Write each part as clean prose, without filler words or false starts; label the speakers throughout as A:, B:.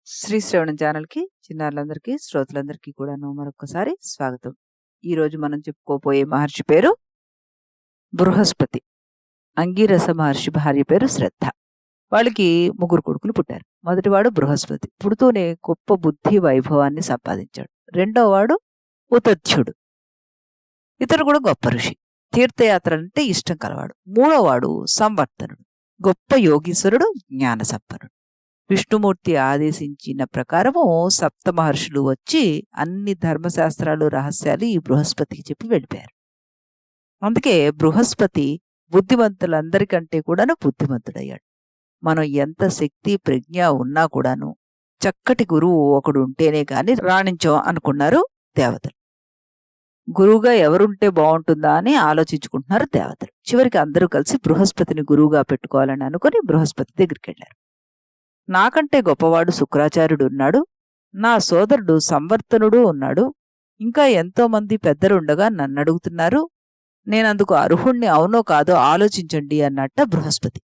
A: శ్రీ శ్రవణం ఛానల్‌కి చిన్నారులందరికీ, శ్రోతలందరికీ కూడాను మరొక్కసారి స్వాగతం. ఈరోజు మనం చెప్పుకోబోయే మహర్షి పేరు బృహస్పతి. అంగీరస మహర్షి భార్య పేరు శ్రద్ధ. వాళ్ళకి ముగ్గురు కొడుకులు పుట్టారు. మొదటివాడు బృహస్పతి. పుడుతూనే గొప్ప బుద్ధి వైభవాన్ని సంపాదించాడు. రెండోవాడు ఉతథ్యుడు. ఇతడు కూడా గొప్ప ఋషి. తీర్థయాత్రలంటే ఇష్టం కలవాడు. మూడోవాడు సంవర్తనుడు. గొప్ప యోగీశ్వరుడు, జ్ఞాన సంపన్నుడు. విష్ణుమూర్తి ఆదేశించిన ప్రకారము సప్త మహర్షులు వచ్చి అన్ని ధర్మశాస్త్రాలు రహస్యాలు ఈ బృహస్పతికి చెప్పి వెళ్ళిపోయారు. అందుకే బృహస్పతి బుద్ధిమంతులందరికంటే కూడాను బుద్ధిమంతుడయ్యాడు. మనం ఎంత శక్తి ప్రజ్ఞ ఉన్నా కూడాను చక్కటి గురువు ఒకడు ఉంటేనే కాని రాణించం అనుకున్నారు దేవతలు. గురువుగా ఎవరుంటే బాగుంటుందా అని ఆలోచించుకుంటున్నారు దేవతలు. చివరికి అందరూ కలిసి బృహస్పతిని గురువుగా పెట్టుకోవాలని అనుకుని బృహస్పతి దగ్గరికి వెళ్ళారు. నాకంటే గొప్పవాడు శుక్రాచార్యుడు ఉన్నాడు, నా సోదరుడు సంవర్తనుడు ఉన్నాడు, ఇంకా ఎంతో మంది పెద్దలుండగా నన్ను అడుగుతున్నారు, నేనందుకు అర్హుణ్ణి అవునో కాదో ఆలోచించండి అన్నట్ట బృహస్పతి.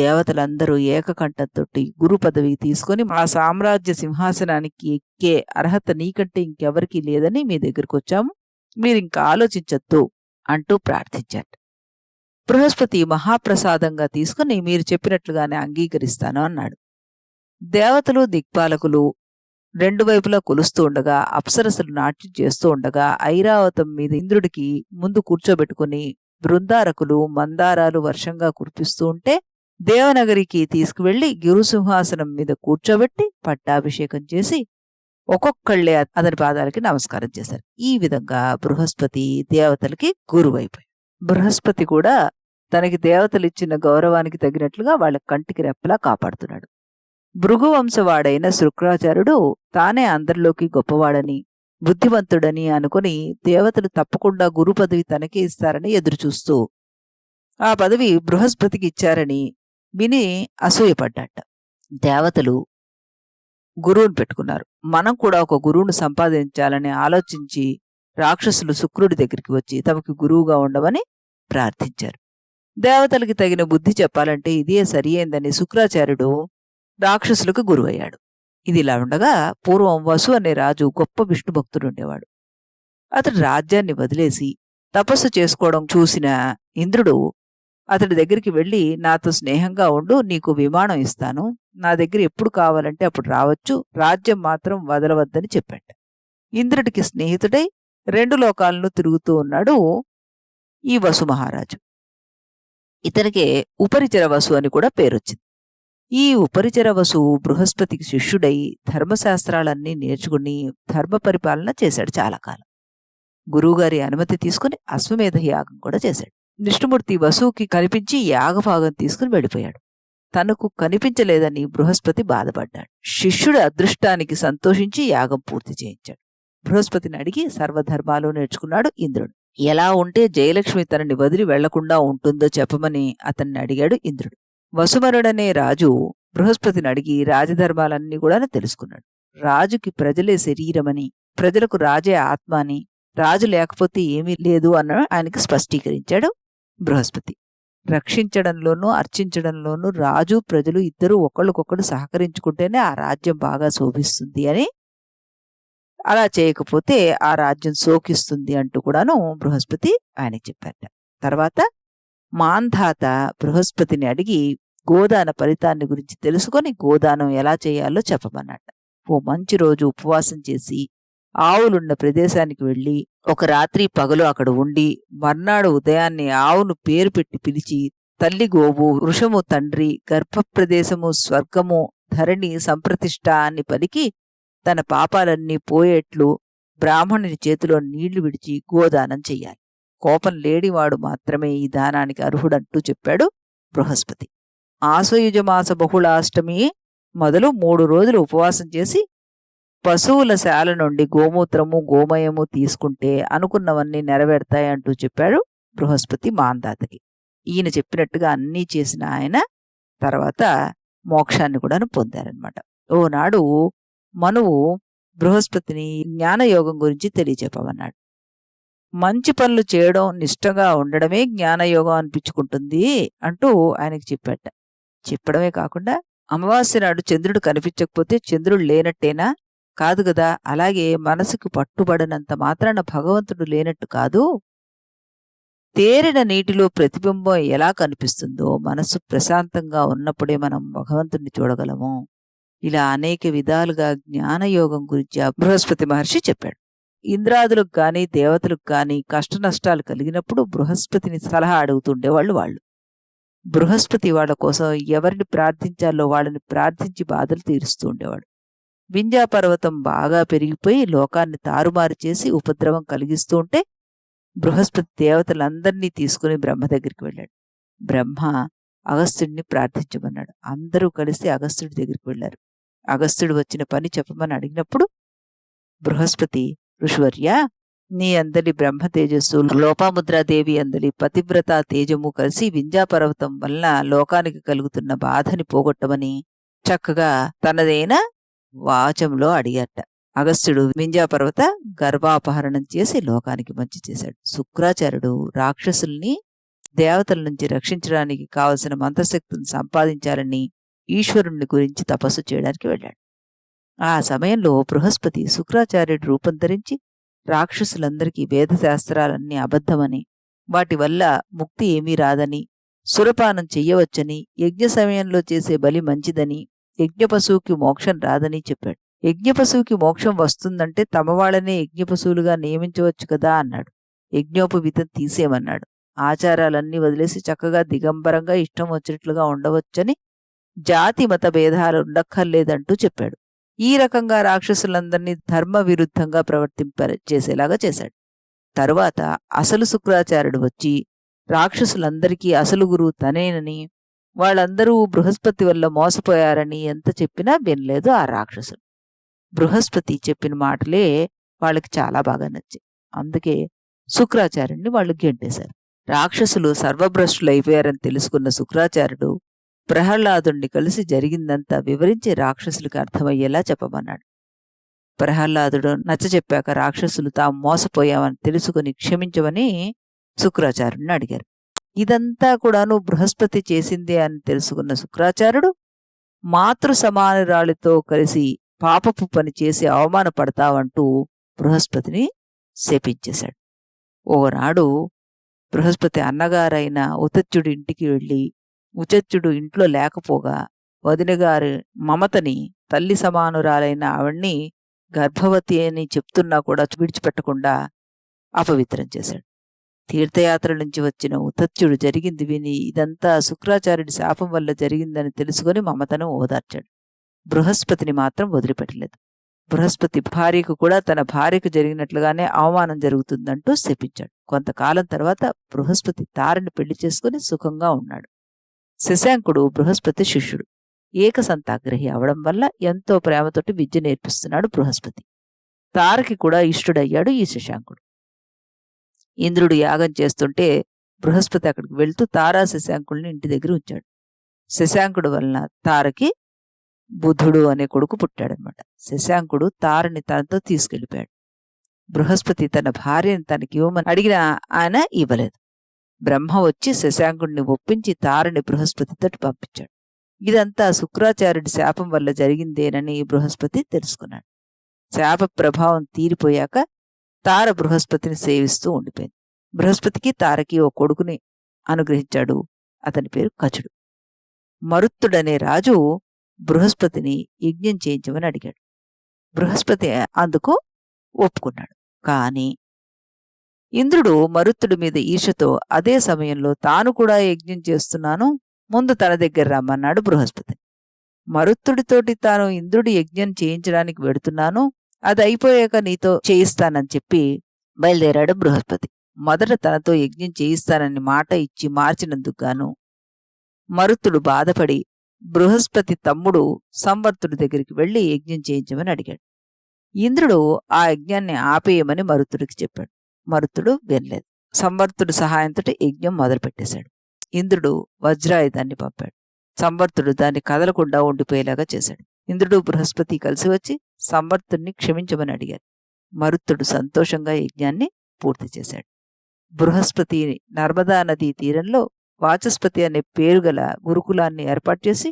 A: దేవతలందరూ ఏకకంఠంతోటి గురు పదవి తీసుకుని మా సామ్రాజ్య సింహాసనానికి ఎక్కే అర్హత నీకంటే ఇంకెవరికీ లేదని మీ దగ్గరకు వచ్చాము, మీరింకా ఆలోచించొద్దు అంటూ ప్రార్థించారు. బృహస్పతి మహాప్రసాదంగా తీసుకుని మీరు చెప్పినట్లుగానే అంగీకరిస్తాను అన్నాడు. దేవతలు దిక్పాలకులు రెండు వైపులా కొలుస్తూ ఉండగా, అప్సరసలు నాట్యం చేస్తూ ఉండగా, ఐరావతం మీద ఇంద్రుడికి ముందు కూర్చోబెట్టుకుని బృందారకులు మందారాలు వర్షంగా కురిపిస్తూ ఉంటే దేవనగరికి తీసుకువెళ్లి గిరుసింహాసనం మీద కూర్చోబెట్టి పట్టాభిషేకం చేసి ఒక్కొక్కళ్ళే అతని పాదాలకి నమస్కారం చేశారు. ఈ విధంగా బృహస్పతి దేవతలకి గురువైపోయాడు. బృహస్పతి కూడా తనకి దేవతలిచ్చిన గౌరవానికి తగినట్లుగా వాళ్ళ కంటికి రెప్పలా కాపాడుతున్నాడు. భృగువంశవాడైన శుక్రాచార్యుడు తానే అందరిలోకి గొప్పవాడని, బుద్ధివంతుడని అనుకుని దేవతలు తప్పకుండా గురు పదవి తనకే ఇస్తారని ఎదురుచూస్తూ ఆ పదవి బృహస్పతికి ఇచ్చారని విని అసూయపడ్డట. దేవతలు గురువుని పెట్టుకున్నారు. మనం కూడా ఒక గురువును సంపాదించాలని ఆలోచించి రాక్షసులు శుక్రుడి దగ్గరికి వచ్చి తమకి గురువుగా ఉండవని ప్రార్థించారు. దేవతలకి తగిన బుద్ధి చెప్పాలంటే ఇదే సరియైందని శుక్రాచార్యుడు రాక్షసులకు గురువయ్యాడు. ఇది ఇలా ఉండగా పూర్వం వసు అనే రాజు గొప్ప విష్ణు భక్తుడుండేవాడు. అతడు రాజ్యాన్ని వదిలేసి తపస్సు చేసుకోవడం చూసిన ఇంద్రుడు అతడి దగ్గరికి వెళ్ళి, నాతో స్నేహంగా ఉండు, నీకు విమానం ఇస్తాను, నా దగ్గర ఎప్పుడు కావాలంటే అప్పుడు రావచ్చు, రాజ్యం మాత్రం వదలవద్దని చెప్పాడు. ఇంద్రుడికి స్నేహితుడై రెండు లోకాలను తిరుగుతూ ఉన్నాడు ఈ వసు మహారాజు. ఇతనికే ఉపరిచర వసు అని కూడా పేరొచ్చింది. ఈ ఉపరిచర వసువు బృహస్పతికి శిష్యుడై ధర్మశాస్త్రాలన్నీ నేర్చుకుని ధర్మ పరిపాలన చేశాడు చాలా కాలం. గురువుగారి అనుమతి తీసుకుని అశ్వమేధ యాగం కూడా చేశాడు. విష్ణుమూర్తి వసువుకి కనిపించి యాగభాగం తీసుకుని వెళ్ళిపోయాడు. తనకు కనిపించలేదని బృహస్పతి బాధపడ్డాడు. శిష్యుడి అదృష్టానికి సంతోషించి యాగం పూర్తి చేయించాడు. బృహస్పతిని అడిగి సర్వధర్మాలు నేర్చుకున్నాడు ఇంద్రుడు. ఎలా ఉంటే జయలక్ష్మి తనని వదిలి వెళ్లకుండా ఉంటుందో చెప్పమని అతన్ని అడిగాడు ఇంద్రుడు. వసుమరుడనే రాజు బృహస్పతిని అడిగి రాజధర్మాలన్నీ కూడా తెలుసుకున్నాడు. రాజుకి ప్రజలే శరీరమని, ప్రజలకు రాజే ఆత్మ అని, రాజు లేకపోతే ఏమీ లేదు అన్న ఆయనకి స్పష్టీకరించాడు బృహస్పతి. రక్షించడంలోనూ అర్చించడంలోనూ రాజు ప్రజలు ఇద్దరూ ఒకళ్ళకొకడు సహకరించుకుంటేనే ఆ రాజ్యం బాగా శోభిస్తుంది అని, అలా చేయకపోతే ఆ రాజ్యం శోకిస్తుంది అంటూ కూడాను బృహస్పతి ఆయనకి చెప్పారట. తర్వాత మాంధాత బృహస్పతిని అడిగి గోదాన ఫలితాన్ని గురించి తెలుసుకొని గోదానం ఎలా చేయాలో చెప్పమన్నట్ట. ఓ మంచి రోజు ఉపవాసం చేసి ఆవులున్న ప్రదేశానికి వెళ్ళి ఒక రాత్రి పగలు అక్కడ ఉండి మర్నాడు ఉదయాన్నే ఆవును పేరు పెట్టి పిలిచి, తల్లి గోవు, వృషము తండ్రి, గర్భప్రదేశము స్వర్గము, ధరణి సంప్రతిష్ఠ అని పలికి తన పాపాలన్నీ పోయేట్లు బ్రాహ్మణుని చేతిలో నీళ్లు విడిచి గోదానం చెయ్యాలి. కోపం లేడివాడు మాత్రమే ఈ దానానికి అర్హుడంటూ చెప్పాడు బృహస్పతి. ఆశ్వయుజమాస బహుళాష్టమి మొదలు 3 రోజులు ఉపవాసం చేసి పశువుల శాల నుండి గోమూత్రము గోమయము తీసుకుంటే అనుకున్నవన్నీ నెరవేరుతాయంటూ చెప్పాడు బృహస్పతి మాంధాతకి. ఈయన చెప్పినట్టుగా అన్నీ చేసిన ఆయన తర్వాత మోక్షాన్ని కూడా పొందారనమాట. ఓనాడు మనువు బృహస్పతిని జ్ఞానయోగం గురించి తెలియచెప్పమన్నాడు. మంచి పనులు చేయడం, నిష్టగా ఉండడమే జ్ఞానయోగం అనిపించుకుంటుంది అంటూ ఆయనకి చెప్పాట. చెప్పడమే కాకుండా అమావాస్య నాడు చంద్రుడు కనిపించకపోతే చంద్రుడు లేనట్టేనా? కాదు గదా! అలాగే మనసుకు పట్టుబడనంత మాత్రాన భగవంతుడు లేనట్టు కాదు. తేరిన నీటిలో ప్రతిబింబం ఎలా కనిపిస్తుందో మనస్సు ప్రశాంతంగా ఉన్నప్పుడే మనం భగవంతుణ్ణి చూడగలము. ఇలా అనేక విధాలుగా జ్ఞానయోగం గురించి ఆ బృహస్పతి మహర్షి చెప్పాడు. ఇంద్రాదులకు గాని దేవతలకు గాని కష్టనష్టాలు కలిగినప్పుడు బృహస్పతిని సలహా అడుగుతుండేవాళ్ళు వాళ్ళు. బృహస్పతి వాళ్ళ కోసం ఎవరిని ప్రార్థించాలో వాళ్ళని ప్రార్థించి బాధలు తీరుస్తూ ఉండేవాడు. వింధ్యాపర్వతం బాగా పెరిగిపోయి లోకాన్ని తారుమారు చేసి ఉపద్రవం కలిగిస్తూ ఉంటే బృహస్పతి దేవతలందరినీ తీసుకుని బ్రహ్మ దగ్గరికి వెళ్ళాడు. బ్రహ్మ అగస్త్యుడిని ప్రార్థించమన్నాడు. అందరూ కలిసి అగస్త్యుడి దగ్గరికి వెళ్ళారు. అగస్త్యుడు వచ్చిన పని చెప్పమని అడిగినప్పుడు బృహస్పతి, ఋషివర్య, నీ అందలి బ్రహ్మ తేజస్సు లోపాముద్రాదేవి అందలి పతివ్రత తేజము కలిసి వింధ్యాపర్వతం వలన లోకానికి కలుగుతున్న బాధని పోగొట్టమని చక్కగా తనదైన వాచంలో అడిగట. అగస్త్యుడు వింధ్యాపర్వత గర్భాపహరణం చేసి లోకానికి మంచి చేశాడు. శుక్రాచార్యుడు రాక్షసుల్ని దేవతల నుంచి రక్షించడానికి కావలసిన మంత్రశక్తిని సంపాదించాలని ఈశ్వరుణ్ణి గురించి తపస్సు చేయడానికి వెళ్ళాడు. ఆ సమయంలో బృహస్పతి శుక్రాచార్యుడి రూపం ధరించి రాక్షసులందరికీ వేదశాస్త్రాలన్నీ అబద్ధమని, వాటి వల్ల ముక్తి ఏమీ రాదని, సురపానం చెయ్యవచ్చని, యజ్ఞ సమయంలో చేసే బలి మంచిదని, యజ్ఞపశువుకి మోక్షం రాదని చెప్పాడు. యజ్ఞపశువుకి మోక్షం వస్తుందంటే తమ వాళ్ళనే యజ్ఞపశువులుగా నియమించవచ్చు కదా అన్నాడు. యజ్ఞోపవీతం తీసేయమన్నాడు. ఆచారాలన్నీ వదిలేసి చక్కగా దిగంబరంగా ఇష్టం వచ్చినట్లుగా ఉండవచ్చని, జాతి మత భేదాలు ఉండక్కర్లేదంటూ చెప్పాడు. ఈ రకంగా రాక్షసులందరినీ ధర్మ విరుద్ధంగా చేసేలాగా చేశాడు. తరువాత అసలు శుక్రాచార్యుడు వచ్చి రాక్షసులందరికీ అసలు గురువు తనేనని, వాళ్ళందరూ బృహస్పతి వల్ల మోసపోయారని ఎంత చెప్పినా వినలేదు ఆ రాక్షసులు. బృహస్పతి చెప్పిన మాటలే వాళ్ళకి చాలా బాగా నచ్చాయి. అందుకే శుక్రాచార్యుడిని వాళ్ళు గెంటేశారు. రాక్షసులు సర్వభ్రష్టులైపోయారని తెలుసుకున్న శుక్రాచార్యుడు ప్రహ్లాదుణ్ణి కలిసి జరిగిందంతా వివరించి రాక్షసులకు అర్థమయ్యేలా చెప్పమన్నాడు. ప్రహ్లాదుడు నచ్చచెప్పాక రాక్షసులు తాము మోసపోయామని తెలుసుకుని క్షమించమని శుక్రాచార్యుడిని అడిగారు. ఇదంతా కూడాను బృహస్పతి చేసిందే అని తెలుసుకున్న శుక్రాచార్యుడు మాతృ సమానురాలితో కలిసి పాపపు పని చేసి అవమానపడతావంటూ బృహస్పతిని శపించేశాడు. ఓనాడు బృహస్పతి అన్నగారైన ఉతత్యుడి ఇంటికి వెళ్ళి ఉచత్యుడు ఇంట్లో లేకపోగా వదినగారి మమతని, తల్లి సమానురాలైన ఆవిడ్ని గర్భవతి అని చెప్తున్నా కూడా విడిచిపెట్టకుండా అపవిత్రం చేశాడు. తీర్థయాత్ర నుంచి వచ్చిన ఉతత్యుడు జరిగింది విని ఇదంతా శుక్రాచార్యుడి శాపం వల్ల జరిగిందని తెలుసుకుని మమతను ఓదార్చాడు. బృహస్పతిని మాత్రం వదిలిపెట్టలేదు. బృహస్పతి భార్యకు కూడా తన భార్యకు జరిగినట్లుగానే అవమానం జరుగుతుందంటూ శపించాడు. కొంతకాలం తర్వాత బృహస్పతి తారని పెళ్లి చేసుకుని సుఖంగా ఉన్నాడు. శశాంకుడు బృహస్పతి శిష్యుడు. ఏకసంతాగ్రహి అవడం వల్ల ఎంతో ప్రేమతోటి విద్య నేర్పిస్తున్నాడు బృహస్పతి. తారకి కూడా ఇష్టుడయ్యాడు ఈ శశాంకుడు. ఇంద్రుడు యాగం చేస్తుంటే బృహస్పతి అక్కడికి వెళ్తూ తారా శశాంకుల్ని ఇంటి దగ్గర ఉంచాడు. శశాంకుడు వలన తారకి బుధుడు అనే కొడుకు పుట్టాడనమాట. శశాంకుడు తారని తనతో తీసుకెళ్లిపోయాడు. బృహస్పతి తన భార్యని తనకి ఇవ్వమని అడిగినా ఆయన ఇవ్వలేదు. బ్రహ్మ వచ్చి శశాంకుడిని ఒప్పించి తారని బృహస్పతితోటి పంపించాడు. ఇదంతా శుక్రాచార్యుడి శాపం వల్ల జరిగిందేనని బృహస్పతి తెలుసుకున్నాడు. శాప ప్రభావం తీరిపోయాక తార బృహస్పతిని సేవిస్తూ ఉండిపోయింది. బృహస్పతికి తారకి ఓ కొడుకుని అనుగ్రహించాడు. అతని పేరు కచుడు. మరుత్తుడనే రాజు బృహస్పతిని యజ్ఞం చేయించమని అడిగాడు. బృహస్పతి అందుకు ఒప్పుకున్నాడు. కాని ఇంద్రుడు మరుత్తుడి మీద ఈర్షతో అదే సమయంలో తాను కూడా యజ్ఞం చేస్తున్నాను, ముందు తన దగ్గర రమ్మన్నాడు బృహస్పతి. మరుత్తుడితోటి తాను ఇంద్రుడి యజ్ఞం చేయించడానికి వెడుతున్నాను, అది అయిపోయాక నీతో చేయిస్తానని చెప్పి బయలుదేరాడు బృహస్పతి. మొదట తనతో యజ్ఞం చేయిస్తానని మాట ఇచ్చి మార్చినందుకు గాను మరుత్తుడు బాధపడి బృహస్పతి తమ్ముడు సంవర్తుడి దగ్గరికి వెళ్లి యజ్ఞం చేయించమని అడిగాడు. ఇంద్రుడు ఆ యజ్ఞాన్ని ఆపేయమని మరుత్తుడికి చెప్పాడు. మరుత్తుడు వినలేదు. సంవర్తుడి సహాయంతో యజ్ఞం మొదలుపెట్టేశాడు. ఇంద్రుడు వజ్రాయుధాన్ని పంపాడు. సంవర్తుడు దాన్ని కదలకుండా ఉండిపోయేలాగా చేశాడు. ఇంద్రుడు బృహస్పతి కలిసి వచ్చి సంవర్తుడిని క్షమించమని అడిగారు. మరుత్తుడు సంతోషంగా యజ్ఞాన్ని పూర్తి చేశాడు. బృహస్పతి నర్మదా నదీ తీరంలో వాచస్పతి అనే పేరుగల గురుకులాన్ని ఏర్పాటు చేసి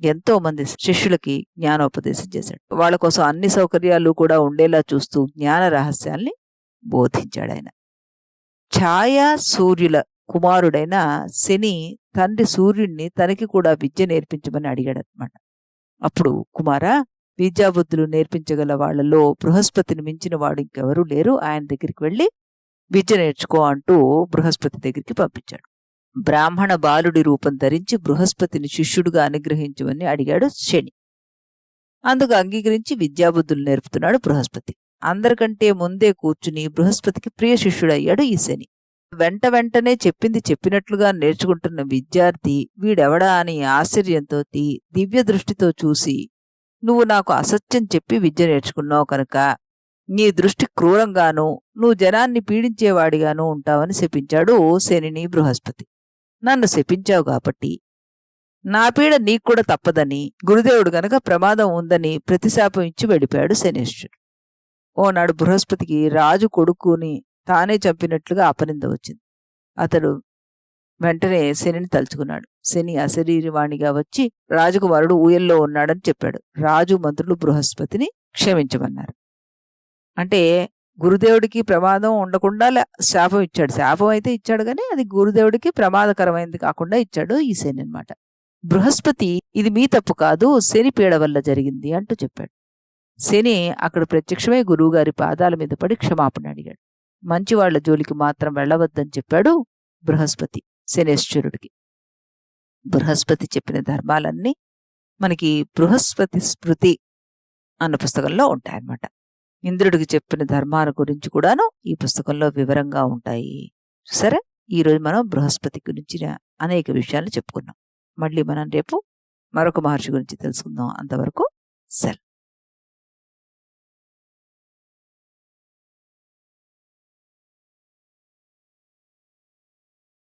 A: ఎంతో మంది శిష్యులకి జ్ఞానోపదేశం చేశాడు. వాళ్ళ కోసం అన్ని సౌకర్యాలు కూడా ఉండేలా చూస్తూ జ్ఞాన రహస్యాల్ని బోధించాడు ఆయన. ఛాయా సూర్యుల కుమారుడైన శని తండ్రి సూర్యుడిని తనకి కూడా విద్య నేర్పించమని అడిగాడనమాట. అప్పుడు కుమారా, విద్యాబుద్ధులు నేర్పించగల వాళ్లలో బృహస్పతిని మించిన వాడు ఇంకెవరూ లేరు, ఆయన దగ్గరికి వెళ్ళి విద్య నేర్చుకో అంటూ బృహస్పతి దగ్గరికి పంపించాడు. బ్రాహ్మణ బాలుడి రూపం ధరించి బృహస్పతిని శిష్యుడుగా అనుగ్రహించమని అడిగాడు శని. అందుకు అంగీకరించి విద్యాబుద్ధులు నేర్పుతున్నాడు బృహస్పతి. అందరికంటే ముందే కూర్చుని బృహస్పతికి ప్రియ శిష్యుడయ్యాడు ఈ శని. వెంటనే చెప్పింది చెప్పినట్లుగా నేర్చుకుంటున్న విద్యార్థి వీడెవడా అని ఆశ్చర్యంతో దివ్య దృష్టితో చూసి, నువ్వు నాకు అసత్యం చెప్పి విద్య నేర్చుకున్నావు కనుక నీ దృష్టి క్రూరంగానూ నువ్వు జనాన్ని పీడించేవాడిగానూ ఉంటావని శపించాడు శనిని బృహస్పతి. నన్ను శపించావు కాబట్టి నా పీడ నీకు కూడా తప్పదని, గురుదేవుడు గనక ప్రమాదం ఉందని ప్రతిశాపం ఇచ్చి వెళ్ళిపోయాడు శనేశ్వరుడు. ఓనాడు బృహస్పతికి రాజు కొడుకుని తానే చంపినట్లుగా అపనింద వచ్చింది. అతడు వెంటనే శనిని తలుచుకున్నాడు. శని అశరీరవాణిగా వచ్చి రాజకుమారుడు ఊయల్లో ఉన్నాడని చెప్పాడు. రాజు మంత్రులు బృహస్పతిని క్షమించమన్నారు. అంటే గురుదేవుడికి ప్రమాదం ఉండకుండా శాపం ఇచ్చాడు. శాపం అయితే ఇచ్చాడు కానీ అది గురుదేవుడికి ప్రమాదకరమైంది కాకుండా ఇచ్చాడు ఈ శని అన్నమాట. బృహస్పతి ఇది మీ తప్పు కాదు, శని పీడ వల్ల జరిగింది అంటూ చెప్పాడు. శని అక్కడ ప్రత్యక్షమై గురువుగారి పాదాల మీద పడి క్షమాపణ అడిగాడు. మంచివాళ్ల జోలికి మాత్రం వెళ్ళవద్దని చెప్పాడు బృహస్పతి శనేశ్వరుడికి. బృహస్పతి చెప్పిన ధర్మాలన్నీ మనకి బృహస్పతి స్మృతి అన్న పుస్తకంలో ఉంటాయన్నమాట. ఇంద్రుడికి చెప్పిన ధర్మాల గురించి కూడాను ఈ పుస్తకంలో వివరంగా ఉంటాయి. సరే, ఈరోజు మనం బృహస్పతి గురించిన అనేక విషయాలు చెప్పుకున్నాం. మళ్ళీ మనం రేపు మరొక మహర్షి గురించి తెలుసుకుందాం. అంతవరకు సెలవు.